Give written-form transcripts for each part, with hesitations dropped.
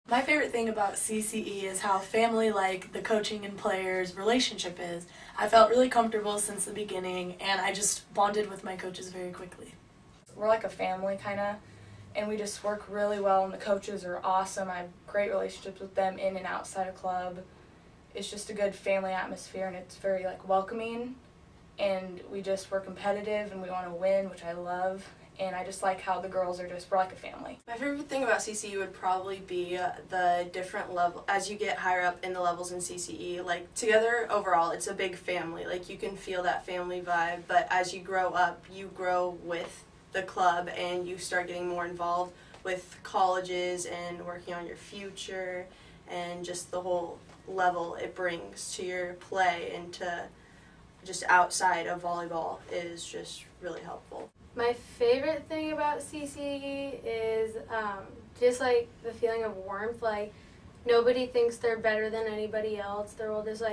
My favorite thing about CCE is how family-like the coaching and players' relationship is. I felt really comfortable since the beginning, and I just bonded with my coaches very quickly. We're like a family, kind of, and we just work really well, and the coaches are awesome. I have great relationships with them in and outside of club. It's just a good family atmosphere, and it's very welcoming, and we're competitive, and we want to win, which I love. And I just like how the girls we're like a family. My favorite thing about CCE would probably be the different level, as you get higher up in the levels in CCE, together overall it's a big family, you can feel that family vibe, but as you grow up, you grow with the club and you start getting more involved with colleges and working on your future and just the whole level it brings to your play and to just outside of volleyball is just really helpful. My favorite thing about CCE is just the feeling of warmth. Nobody thinks they're better than anybody else. They're all just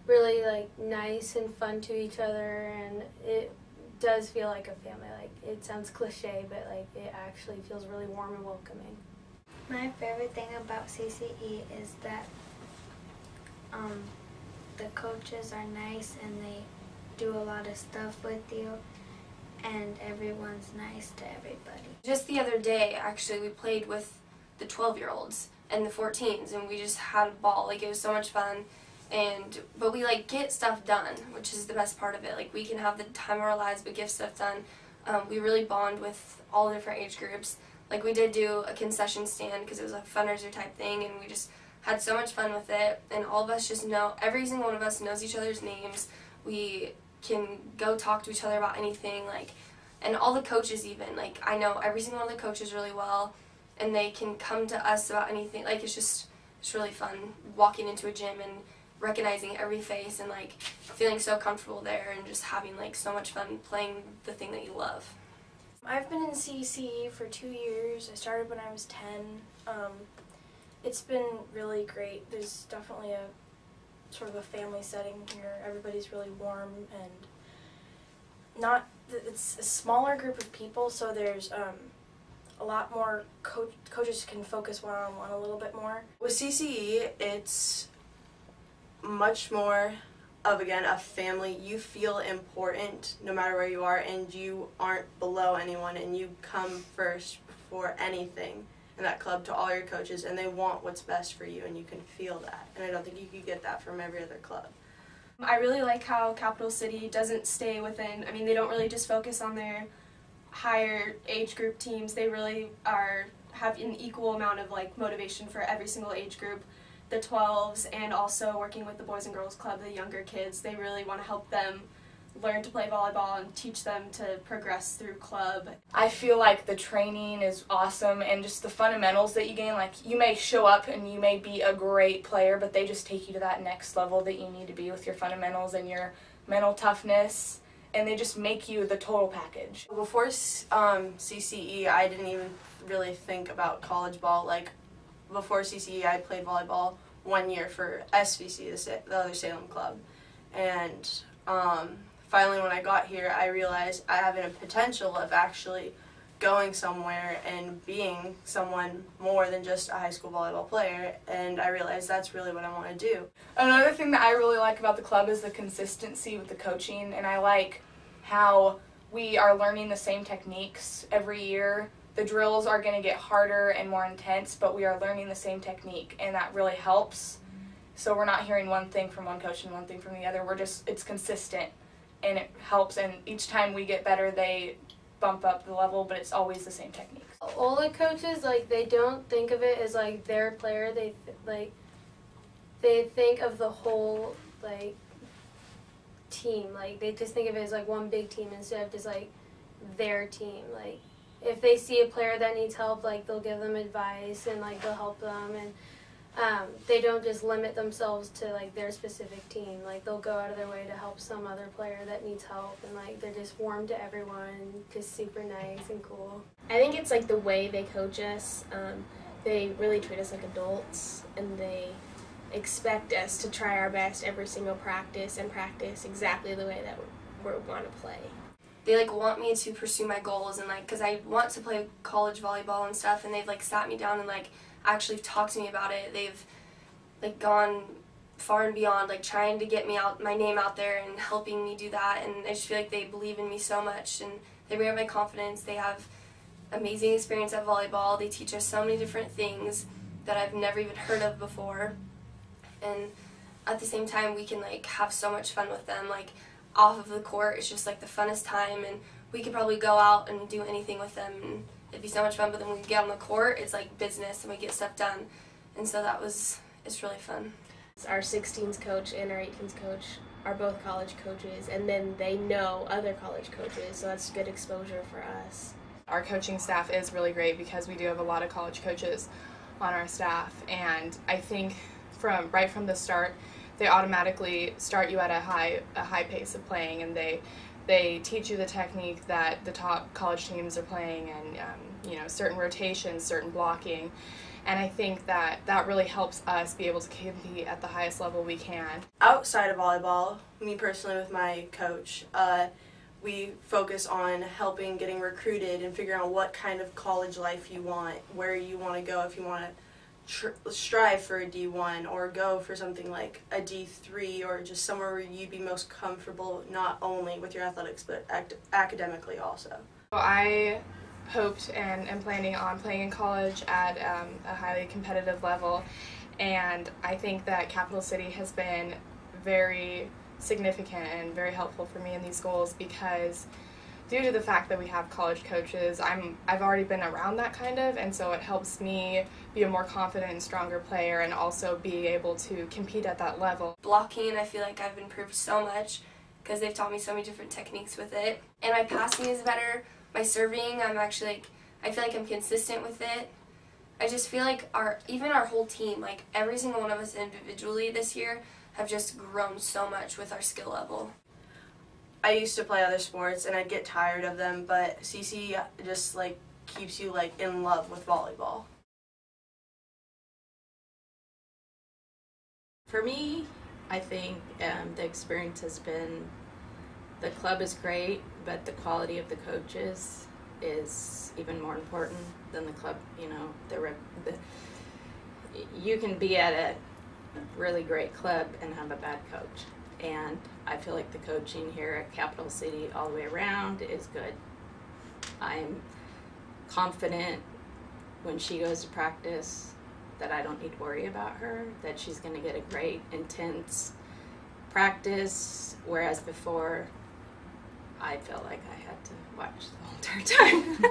really nice and fun to each other, and it does feel like a family. It sounds cliche, but it actually feels really warm and welcoming. My favorite thing about CCE is that the coaches are nice and they do a lot of stuff with you, and everyone's nice to everybody. Just the other day, actually, we played with the 12-year-olds and the 14s, and we just had a ball. It was so much fun, but we get stuff done, which is the best part of it. We can have the time of our lives, but get stuff done. We really bond with all the different age groups. We did do a concession stand because it was a fundraiser type thing, and we just had so much fun with it. And all of us just know, every single one of us knows each other's names. We can go talk to each other about anything, and all the coaches even, I know every single one of the coaches really well, and they can come to us about anything. It's really fun walking into a gym and recognizing every face and feeling so comfortable there and just having so much fun playing the thing that you love. I've been in CCE for 2 years. I started when I was 10. It's been really great. There's definitely a sort of a family setting here. Everybody's really warm, and it's a smaller group of people, so there's a lot more coaches can focus one-on-one a little bit more. With CCE, it's much more of, again, a family. You feel important no matter where you are, and you aren't below anyone, and you come first before anything in that club to all your coaches, and they want what's best for you, and you can feel that. And I don't think you could get that from every other club. I really like how Capital City doesn't stay within, they don't really just focus on their higher age group teams. They really have an equal amount of motivation for every single age group. The 12s, and also working with the Boys and Girls Club, the younger kids, they really want to help them learn to play volleyball and teach them to progress through club. I feel the training is awesome, and just the fundamentals that you gain. You may show up and you may be a great player, but they just take you to that next level that you need to be with your fundamentals and your mental toughness, and they just make you the total package. Before CCE, I didn't even really think about college ball. Before CCE, I played volleyball 1 year for SVC, the other Salem club, and finally, when I got here, I realized I have a potential of actually going somewhere and being someone more than just a high school volleyball player, and I realized that's really what I want to do. Another thing that I really like about the club is the consistency with the coaching, and I like how we are learning the same techniques every year. The drills are going to get harder and more intense, but we are learning the same technique, and that really helps. So we're not hearing one thing from one coach and one thing from the other. It's consistent. And it helps, and each time we get better, they bump up the level, but it's always the same techniques. All the coaches, they don't think of it as their player. They think of the whole team. They just think of it as one big team instead of just their team. If they see a player that needs help, they'll give them advice and they'll help them, and they don't just limit themselves to their specific team. They'll go out of their way to help some other player that needs help, and they're just warm to everyone and just super nice and cool. I think it's the way they coach us. They really treat us like adults, and they expect us to try our best every single practice and practice exactly the way that we want to play. they like want me to pursue my goals, and like because I want to play college volleyball and stuff, and they've like sat me down and like actually talked to me about it. They've like gone far and beyond, like trying to get my name out there and helping me do that, and I just feel like they believe in me so much, and they bring up my confidence. They have amazing experience at volleyball. They teach us so many different things that I've never even heard of before, and at the same time we can like have so much fun with them. Like off of the court, it's just like the funnest time, and we could probably go out and do anything with them, and it'd be so much fun. But then when we get on the court, it's like business, and we get stuff done, and so it's really fun. Our 16s coach and our 18s coach are both college coaches, and then they know other college coaches, so that's good exposure for us. Our coaching staff is really great because we do have a lot of college coaches on our staff, and I think right from the start, they automatically start you at a high pace of playing, and they teach you the technique that the top college teams are playing, and certain rotations, certain blocking. And I think that really helps us be able to compete at the highest level we can. Outside of volleyball, me personally with my coach, we focus on getting recruited and figuring out what kind of college life you want, where you want to go, if you want to strive for a D1 or go for something like a D3, or just somewhere where you'd be most comfortable, not only with your athletics but academically also. I hoped and am planning on playing in college at a highly competitive level, and I think that Capital City has been very significant and very helpful for me in these goals, because due to the fact that we have college coaches, I've already been around that kind of, and so it helps me be a more confident and stronger player, and also be able to compete at that level. Blocking, I feel like I've improved so much because they've taught me so many different techniques with it, and my passing is better. My serving, I feel like I'm consistent with it. I just feel like even our whole team, like every single one of us individually this year, have just grown so much with our skill level. I used to play other sports and I'd get tired of them, but CCE just like keeps you like in love with volleyball. For me, I think the experience has been, the club is great, but the quality of the coaches is even more important than the club. You can be at a really great club and have a bad coach, and I feel like the coaching here at Capital City all the way around is good. I'm confident when she goes to practice that I don't need to worry about her, that she's going to get a great, intense practice, whereas before I felt like I had to watch the whole entire time.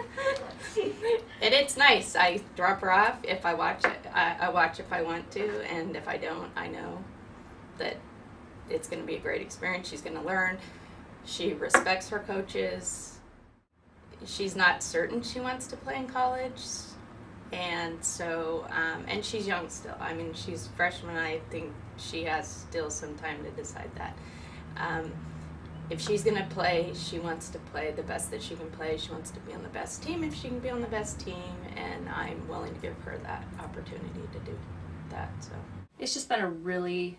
And it's nice. I drop her off if I watch it. I watch if I want to, and if I don't, I know that it's going to be a great experience. She's going to learn. She respects her coaches. She's not certain she wants to play in college, and so, and she's young still. I mean, she's a freshman. I think she has still some time to decide that. If she's going to play, she wants to play the best that she can play. She wants to be on the best team if she can be on the best team, and I'm willing to give her that opportunity to do that. So it's just been a really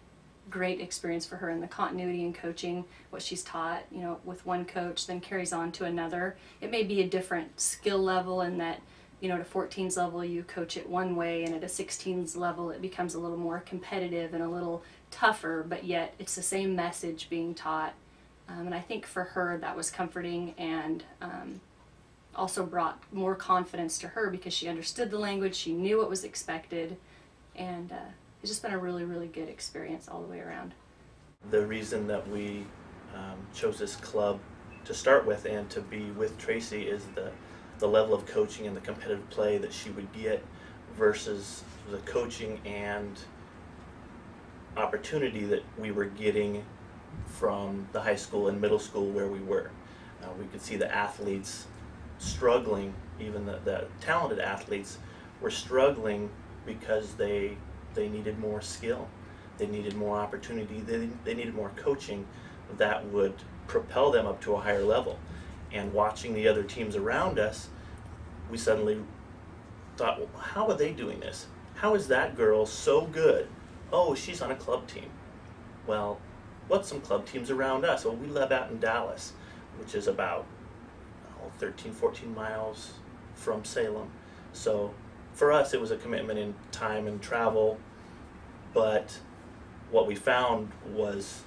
great experience for her, in the continuity in coaching, what she's taught, with one coach then carries on to another. It may be a different skill level in that, at a 14s level you coach it one way, and at a 16s level it becomes a little more competitive and a little tougher, but yet it's the same message being taught. And I think for her that was comforting, and also brought more confidence to her because she understood the language, she knew what was expected, and it's just been a really, really good experience all the way around. The reason that we chose this club to start with and to be with Tracy is the level of coaching and the competitive play that she would get versus the coaching and opportunity that we were getting from the high school and middle school where we were. We could see the athletes struggling, even the talented athletes were struggling because they needed more skill, they needed more opportunity, they needed more coaching that would propel them up to a higher level. And watching the other teams around us, we suddenly thought, well, how are they doing this? How is that girl so good? Oh, she's on a club team. Well, what's some club teams around us? Well, we live out in Dallas, which is about 13, 14 miles from Salem. So for us, it was a commitment in time and travel, but what we found was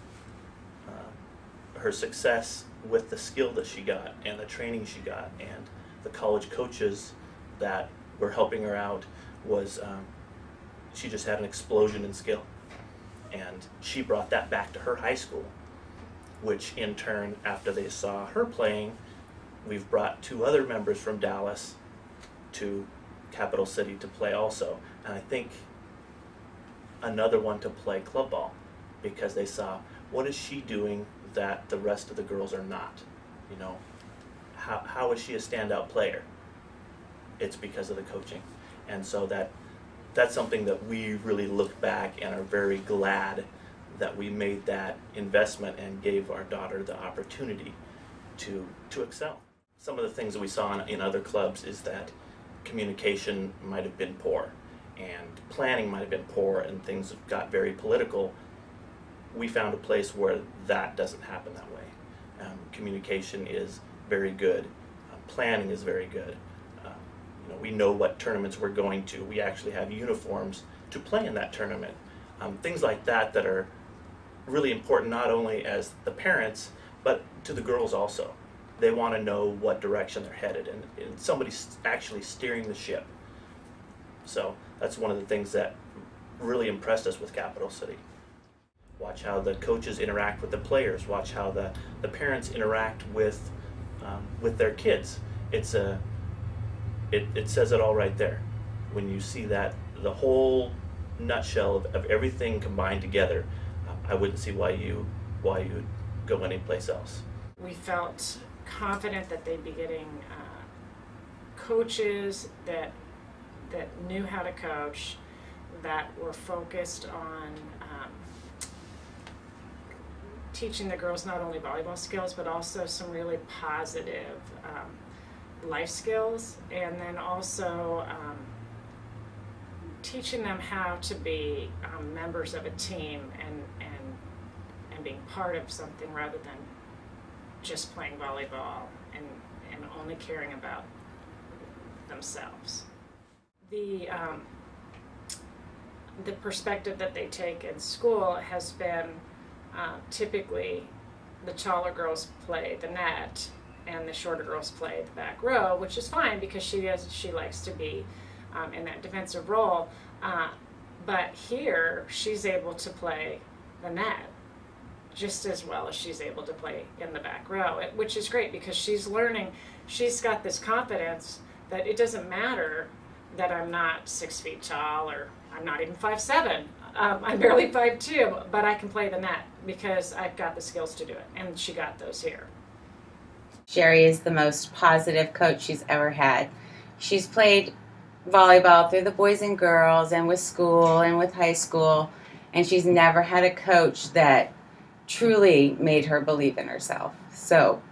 her success with the skill that she got and the training she got and the college coaches that were helping her out was she just had an explosion in skill. And she brought that back to her high school, which in turn, after they saw her playing, we've brought 2 other members from Dallas to Capital City to play also. And I think another one to play club ball, because they saw, what is she doing that the rest of the girls are not? You know, how is she a standout player? It's because of the coaching. And so that's something that we really look back and are very glad that we made that investment and gave our daughter the opportunity to excel. Some of the things that we saw in other clubs is that communication might have been poor and planning might have been poor and things got very political. We found a place where that doesn't happen that way. Communication is very good. Planning is very good. We know what tournaments we're going to. We actually have uniforms to play in that tournament. Things like that that are really important not only as the parents, but to the girls also. They want to know what direction they're headed and somebody's actually steering the ship. So that's one of the things that really impressed us with Capital City. Watch how the coaches interact with the players. Watch how the parents interact with their kids. It says it all right there. When you see that, the whole nutshell of everything combined together, I wouldn't see why you would go anyplace else. We felt confident that they'd be getting coaches that knew how to coach, that were focused on teaching the girls not only volleyball skills but also some really positive life skills, and then also teaching them how to be members of a team and being part of something rather than just playing volleyball and only caring about themselves. The perspective that they take in school has been typically the taller girls play the net and the shorter girls play the back row, which is fine because she likes to be in that defensive role. But here, she's able to play the net just as well as she's able to play in the back row, which is great because she's learning. She's got this confidence that it doesn't matter that I'm not 6 feet tall or I'm not even 5'7". I'm barely 5'2", but I can play the net because I've got the skills to do it, and she got those here. Sherry is the most positive coach she's ever had. She's played volleyball through the boys and girls and with school and with high school, and she's never had a coach that truly made her believe in herself. So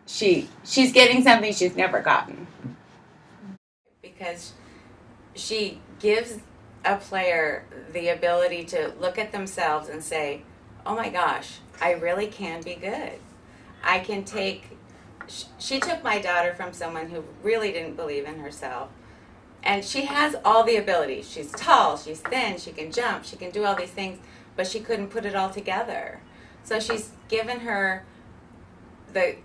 she's getting something she's never gotten. Because she gives a player the ability to look at themselves and say, oh my gosh, I really can be good. I can take, she took my daughter from someone who really didn't believe in herself. And she has all the abilities. She's tall, she's thin, she can jump, she can do all these things, but she couldn't put it all together. So she's given her the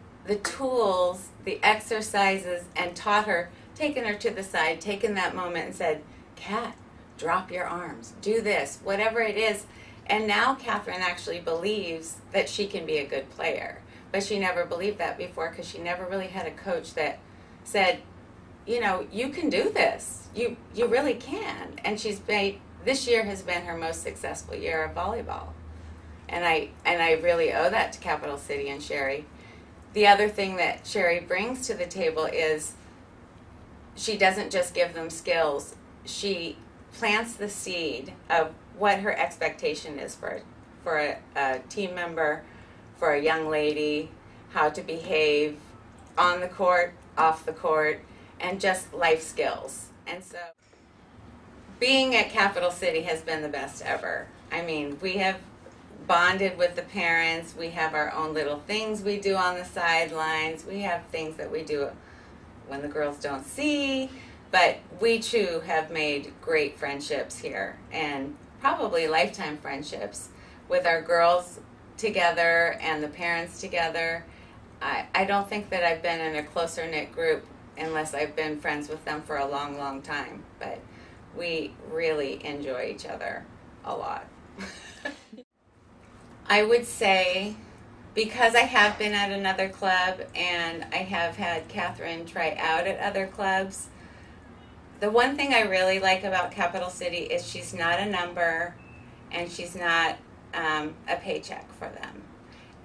tools, the exercises, and taught her, taken her to the side, taken that moment and said, Kat, drop your arms, do this, whatever it is. And now Catherine actually believes that she can be a good player. But she never believed that before because she never really had a coach that said, you know, you can do this. You really can. And this year has been her most successful year of volleyball. And I really owe that to Capital City and Sherry. The other thing that Sherry brings to the table is she doesn't just give them skills. She plants the seed of what her expectation is for a team member, for a young lady, how to behave on the court, off the court, and just life skills. And so being at Capital City has been the best ever. I mean, we have bonded with the parents. We have our own little things we do on the sidelines. We have things that we do when the girls don't see. But we too have made great friendships here, and probably lifetime friendships with our girls together and the parents together. I don't think that I've been in a closer knit group unless I've been friends with them for a long, long time. But we really enjoy each other a lot. I would say, because I have been at another club and I have had Catherine try out at other clubs, the one thing I really like about Capital City is she's not a number and she's not a paycheck for them.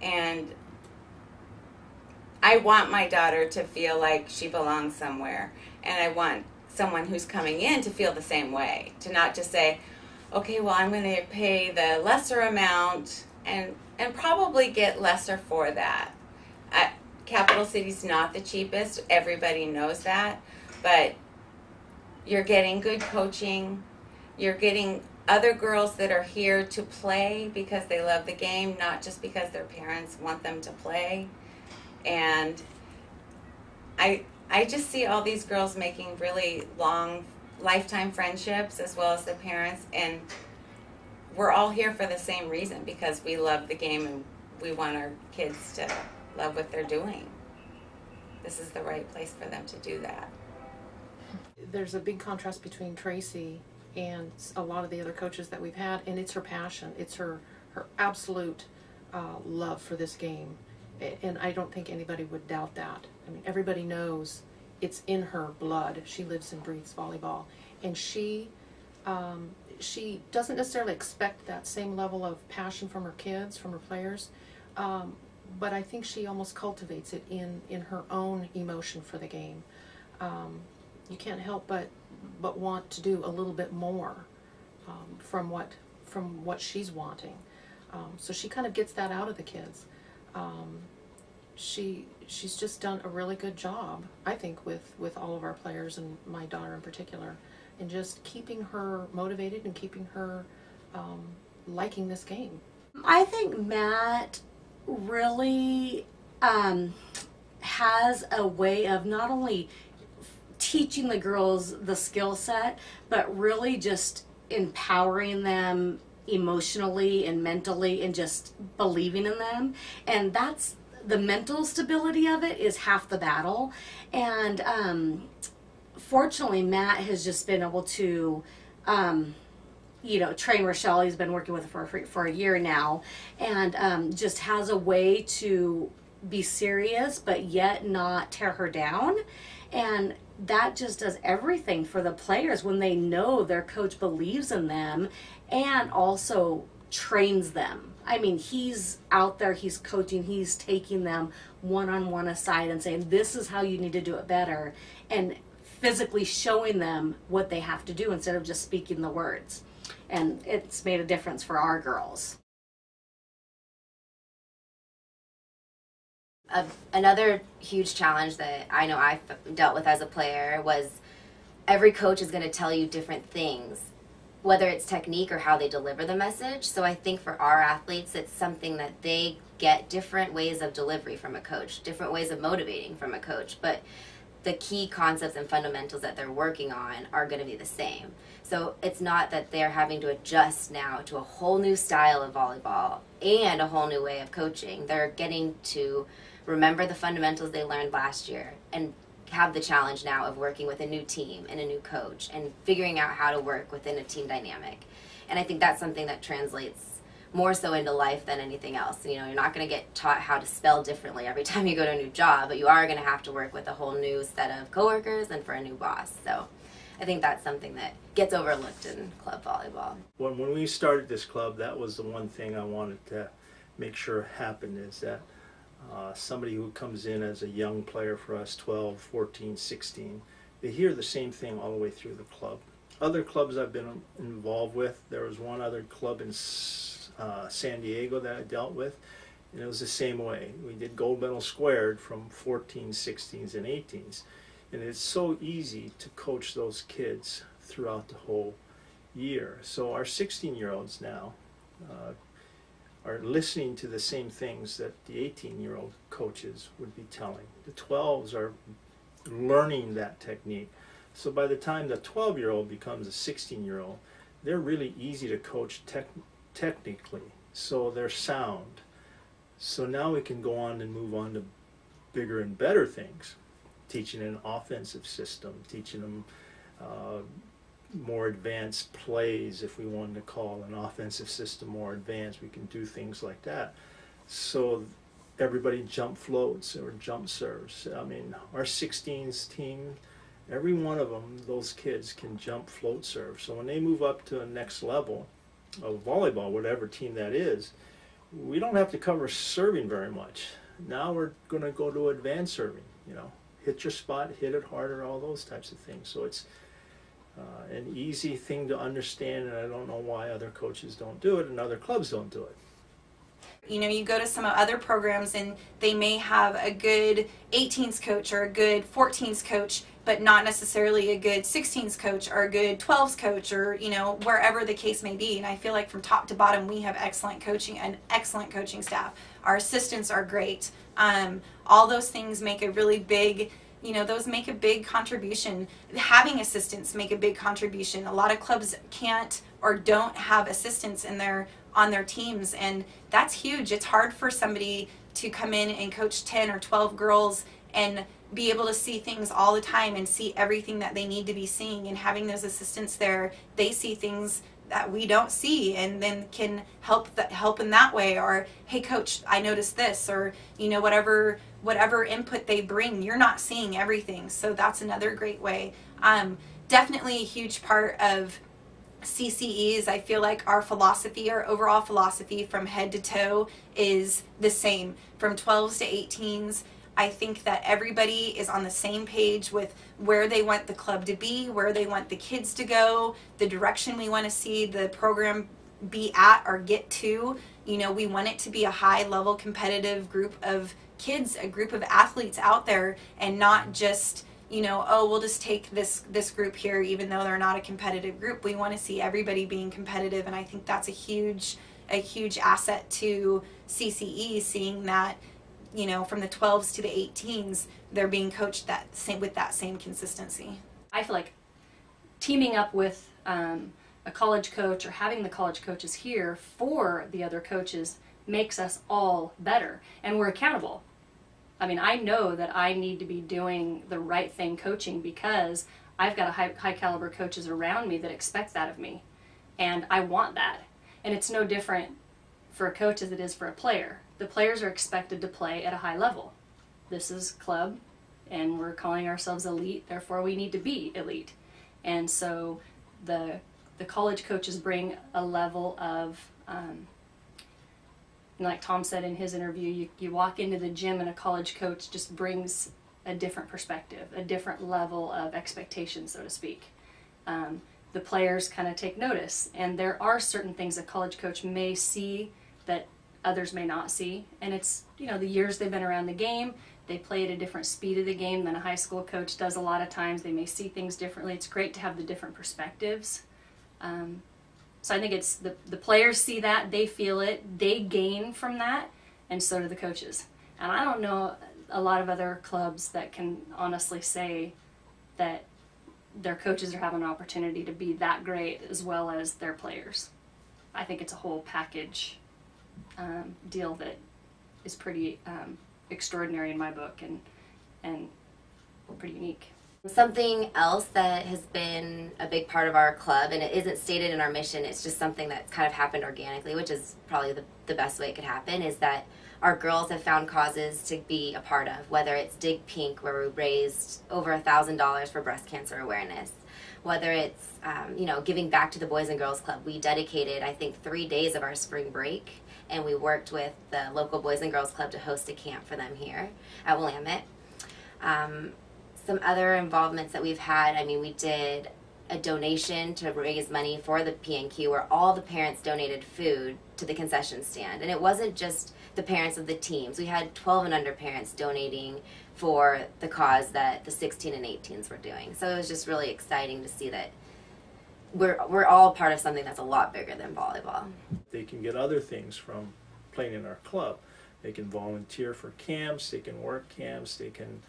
And I want my daughter to feel like she belongs somewhere. And I want someone who's coming in to feel the same way. To not just say, okay, well, I'm going to pay the lesser amount and probably get lesser for that. Capital City's not the cheapest. Everybody knows that. But you're getting good coaching. You're getting other girls that are here to play because they love the game, not just because their parents want them to play. And I just see all these girls making really long lifetime friendships as well as the parents, and we're all here for the same reason, because we love the game and we want our kids to love what they're doing. This is the right place for them to do that. There's a big contrast between Tracy and a lot of the other coaches that we've had, and it's her passion. It's her absolute love for this game. And I don't think anybody would doubt that. I mean, everybody knows it's in her blood. She lives and breathes volleyball. And she doesn't necessarily expect that same level of passion from her kids, from her players, but I think she almost cultivates it in her own emotion for the game. You can't help but want to do a little bit more from what she's wanting. So she kind of gets that out of the kids. She's just done a really good job, I think, with all of our players and my daughter in particular, and just keeping her motivated and keeping her liking this game. I think Matt really has a way of not only teaching the girls the skill set, but really just empowering them emotionally and mentally and just believing in them. And that's the mental stability of it is half the battle. And fortunately, Matt has just been able to train Rochelle. He's been working with her for a year now, and just has a way to be serious but yet not tear her down. And that just does everything for the players when they know their coach believes in them and also trains them. I mean, he's out there, he's coaching, he's taking them one-on-one aside and saying, this is how you need to do it better, and physically showing them what they have to do instead of just speaking the words. And it's made a difference for our girls. Another huge challenge that I know I dealt with as a player was every coach is going to tell you different things, whether it's technique or how they deliver the message. So I think for our athletes, it's something that they get different ways of delivery from a coach, different ways of motivating from a coach, but the key concepts and fundamentals that they're working on are going to be the same. So it's not that they're having to adjust now to a whole new style of volleyball and a whole new way of coaching. They're getting to remember the fundamentals they learned last year and have the challenge now of working with a new team and a new coach and figuring out how to work within a team dynamic. And I think that's something that translates more so into life than anything else. You know, you're not going to get taught how to spell differently every time you go to a new job, but you are going to have to work with a whole new set of coworkers and for a new boss. So I think that's something that gets overlooked in club volleyball. When we started this club, that was the one thing I wanted to make sure happened, is that somebody who comes in as a young player for us, 12, 14, 16, they hear the same thing all the way through the club. Other clubs I've been involved with, there was one other club in San Diego that I dealt with, and it was the same way. We did gold medal squared from 14s, 16s, and 18s, and it's so easy to coach those kids throughout the whole year. So our 16-year-olds now are listening to the same things that the 18-year-old coaches would be telling. The 12s are learning that technique. So by the time the 12-year-old becomes a 16-year-old, they're really easy to coach technically. So they're sound. So now we can go on and move on to bigger and better things, teaching an offensive system, teaching them more advanced plays. If we wanted to call an offensive system more advanced, we can do things like that. So everybody jump floats or jump serves. I mean, our 16s team, every one of them, those kids can jump float serve. So when they move up to the next level of volleyball, whatever team that is, we don't have to cover serving very much. Now we're going to go to advanced serving, you know, hit your spot, hit it harder, all those types of things. So it's an easy thing to understand, and I don't know why other coaches don't do it and other clubs don't do it. You know, you go to some other programs and they may have a good 18s coach or a good 14s coach, but not necessarily a good 16s coach or a good 12s coach, or, you know, wherever the case may be. And I feel like from top to bottom we have excellent coaching and excellent coaching staff. Our assistants are great. All those things make a really big, you know, those make a big contribution. Having assistants make a big contribution. A lot of clubs can't or don't have assistants on their teams, and that's huge. It's hard for somebody to come in and coach 10 or 12 girls and be able to see things all the time and see everything that they need to be seeing. And having those assistants there, they see things that we don't see, and then can help in that way. Or, hey coach, I noticed this, or, you know, whatever input they bring, you're not seeing everything. So that's another great way. Definitely a huge part of CCEs, I feel like our philosophy, our overall philosophy from head to toe is the same. From 12s to 18s, I think that everybody is on the same page with where they want the club to be, where they want the kids to go, the direction we want to see the program be at or get to. You know, we want it to be a high level competitive group of kids, a group of athletes out there, and not just, you know, oh, we'll just take this group here even though they're not a competitive group. We want to see everybody being competitive, and I think that's a huge asset to CCE, seeing that, you know, from the 12s to the 18s, they're being coached with that same consistency. I feel like teaming up with a college coach or having the college coaches here for the other coaches makes us all better, and we're accountable. I mean, I know that I need to be doing the right thing coaching because I've got high caliber coaches around me that expect that of me, and I want that. And it's no different for a coach as it is for a player. The players are expected to play at a high level. This is club, and we're calling ourselves elite, therefore we need to be elite. And so the college coaches bring a level of, like Tom said in his interview, you walk into the gym and a college coach just brings a different perspective, a different level of expectation, so to speak. The players kind of take notice, and there are certain things a college coach may see that others may not see, and it's, you know, the years they've been around the game, they play at a different speed of the game than a high school coach does a lot of times. They may see things differently. It's great to have the different perspectives. So I think it's the players see that, they feel it, they gain from that, and so do the coaches. And I don't know a lot of other clubs that can honestly say that their coaches are having an opportunity to be that great as well as their players. I think it's a whole package deal that is pretty extraordinary in my book, and pretty unique. Something else that has been a big part of our club, and it isn't stated in our mission, it's just something that's kind of happened organically, which is probably the best way it could happen, is that our girls have found causes to be a part of, whether it's Dig Pink, where we raised over $1,000 for breast cancer awareness, whether it's you know, giving back to the Boys and Girls Club. We dedicated, I think, 3 days of our spring break, and we worked with the local Boys and Girls Club to host a camp for them here at Willamette. Some other involvements that we've had, I mean, we did a donation to raise money for the PNQ, where all the parents donated food to the concession stand. And it wasn't just the parents of the teams. We had 12 and under parents donating for the cause that the 16 and 18s were doing. So it was just really exciting to see that we're all part of something that's a lot bigger than volleyball. They can get other things from playing in our club. They can volunteer for camps, they can work camps, they can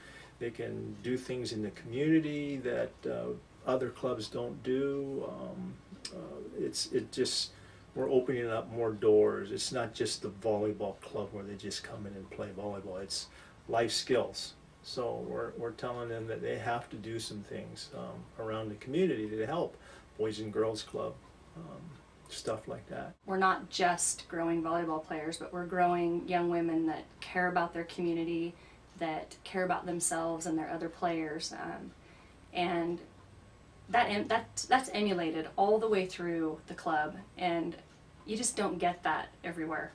do things in the community that other clubs don't do. We're opening up more doors. It's not just the volleyball club where they just come in and play volleyball. It's life skills. So we're telling them that they have to do some things around the community to help. Boys and Girls Club, stuff like that. We're not just growing volleyball players, but we're growing young women that care about their community, that care about themselves and their other players, and that's emulated all the way through the club, and you just don't get that everywhere.